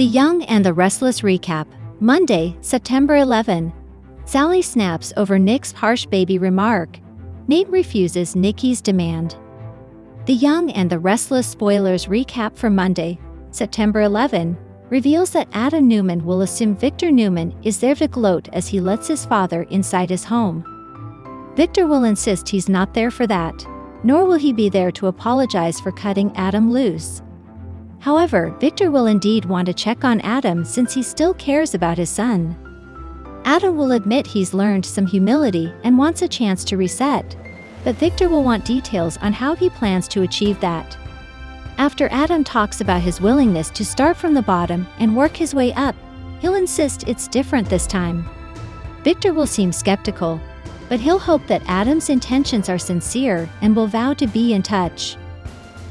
The Young and the Restless recap. Monday, September 11. Sally snaps over Nick's harsh baby remark. Nate refuses Nikki's demand. The Young and the Restless spoilers recap for Monday, September 11, reveals that Adam Newman will assume Victor Newman is there to gloat as he lets his father inside his home. Victor will insist he's not there for that, nor will he be there to apologize for cutting Adam loose. However, Victor will indeed want to check on Adam since he still cares about his son. Adam will admit he's learned some humility and wants a chance to reset, but Victor will want details on how he plans to achieve that. After Adam talks about his willingness to start from the bottom and work his way up, he'll insist it's different this time. Victor will seem skeptical, but he'll hope that Adam's intentions are sincere and will vow to be in touch.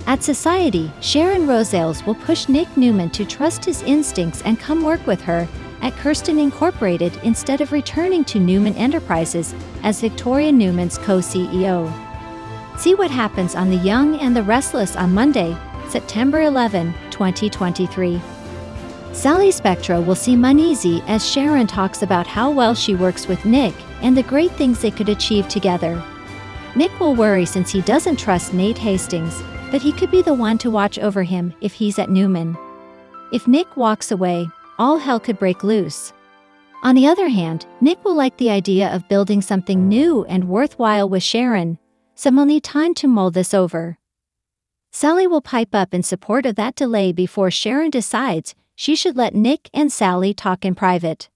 At Society, Sharon Rosales will push Nick Newman to trust his instincts and come work with her at Kirsten Incorporated instead of returning to Newman Enterprises as Victoria Newman's co-CEO. See what happens on The Young and the Restless on Monday, September 11, 2023. Sally Spectra will seem uneasy as Sharon talks about how well she works with Nick and the great things they could achieve together. Nick will worry since he doesn't trust Nate Hastings, but he could be the one to watch over him if he's at Newman. If Nick walks away, all hell could break loose. On the other hand, Nick will like the idea of building something new and worthwhile with Sharon, so he'll need time to mull this over. Sally will pipe up in support of that delay before Sharon decides she should let Nick and Sally talk in private.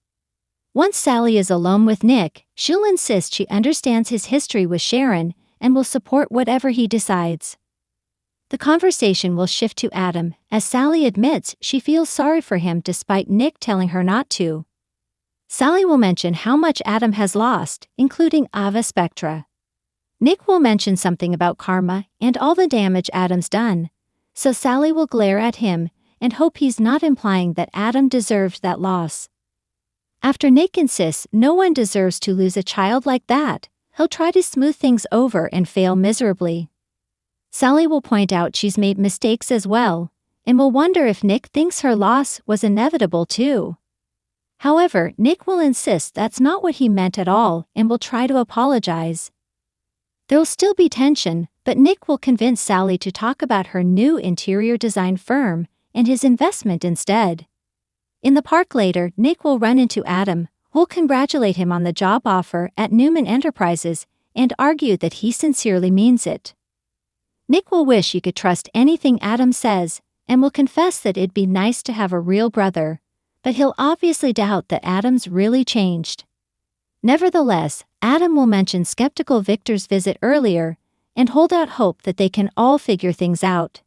Once Sally is alone with Nick, she'll insist she understands his history with Sharon and will support whatever he decides. The conversation will shift to Adam, as Sally admits she feels sorry for him despite Nick telling her not to. Sally will mention how much Adam has lost, including Ava Spectra. Nick will mention something about karma and all the damage Adam's done, so Sally will glare at him and hope he's not implying that Adam deserved that loss. After Nick insists no one deserves to lose a child like that, he'll try to smooth things over and fail miserably. Sally will point out she's made mistakes as well, and will wonder if Nick thinks her loss was inevitable too. However, Nick will insist that's not what he meant at all and will try to apologize. There'll still be tension, but Nick will convince Sally to talk about her new interior design firm and his investment instead. In the park later, Nick will run into Adam, who'll congratulate him on the job offer at Newman Enterprises and argue that he sincerely means it. Nick will wish he could trust anything Adam says, and will confess that it'd be nice to have a real brother, but he'll obviously doubt that Adam's really changed. Nevertheless, Adam will mention skeptical Victor's visit earlier, and hold out hope that they can all figure things out.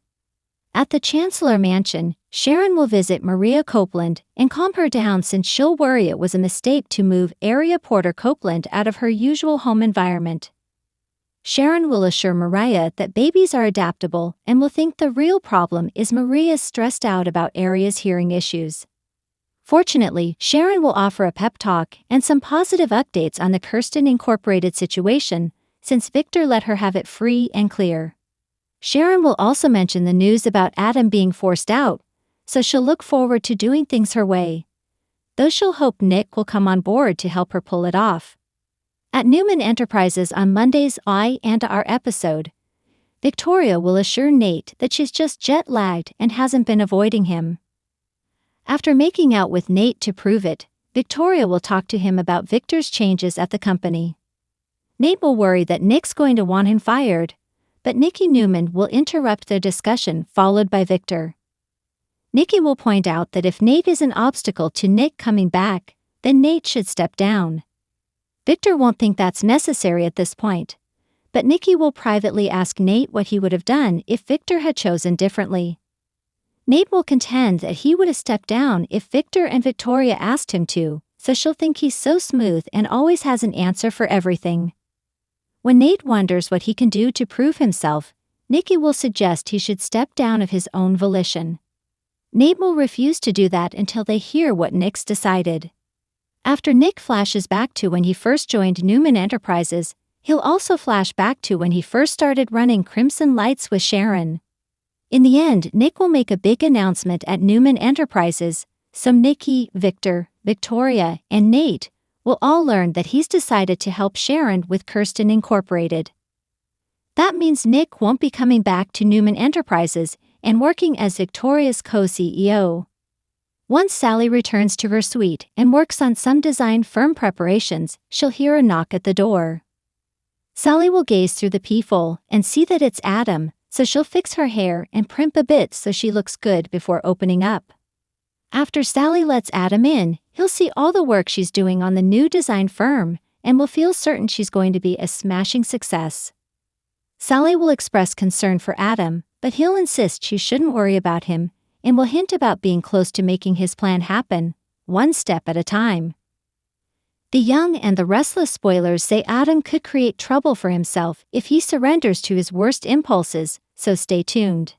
At the Chancellor Mansion, Sharon will visit Maria Copeland and calm her down since she'll worry it was a mistake to move area Porter Copeland out of her usual home environment. Sharon will assure Maria that babies are adaptable and will think the real problem is Maria's stressed out about Aria's hearing issues. Fortunately, Sharon will offer a pep talk and some positive updates on the Kirsten Incorporated situation, since Victor let her have it free and clear. Sharon will also mention the news about Adam being forced out, so she'll look forward to doing things her way. Though she'll hope Nick will come on board to help her pull it off. At Newman Enterprises on Monday's I and R episode, Victoria will assure Nate that she's just jet-lagged and hasn't been avoiding him. After making out with Nate to prove it, Victoria will talk to him about Victor's changes at the company. Nate will worry that Nick's going to want him fired, but Nikki Newman will interrupt their discussion, followed by Victor. Nikki will point out that if Nate is an obstacle to Nick coming back, then Nate should step down. Victor won't think that's necessary at this point, but Nikki will privately ask Nate what he would have done if Victor had chosen differently. Nate will contend that he would have stepped down if Victor and Victoria asked him to, so she'll think he's so smooth and always has an answer for everything. When Nate wonders what he can do to prove himself, Nikki will suggest he should step down of his own volition. Nate will refuse to do that until they hear what Nick's decided. After Nick flashes back to when he first joined Newman Enterprises, he'll also flash back to when he first started running Crimson Lights with Sharon. In the end, Nick will make a big announcement at Newman Enterprises, so Nikki, Victor, Victoria, and Nate will all learn that he's decided to help Sharon with Kirsten Incorporated. That means Nick won't be coming back to Newman Enterprises and working as Victoria's co-CEO. Once Sally returns to her suite and works on some design firm preparations, she'll hear a knock at the door. Sally will gaze through the peephole and see that it's Adam, so she'll fix her hair and primp a bit so she looks good before opening up. After Sally lets Adam in, he'll see all the work she's doing on the new design firm and will feel certain she's going to be a smashing success. Sally will express concern for Adam, but he'll insist she shouldn't worry about him and will hint about being close to making his plan happen, one step at a time. The young and the restless spoilers say Adam could create trouble for himself if he surrenders to his worst impulses, so stay tuned.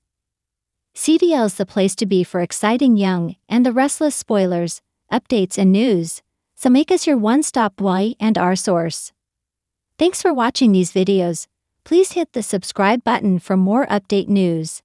CDL's the place to be for exciting young and the restless spoilers, updates and news, so make us your one-stop Y&R source. Thanks for watching these videos. Please hit the subscribe button for more update news.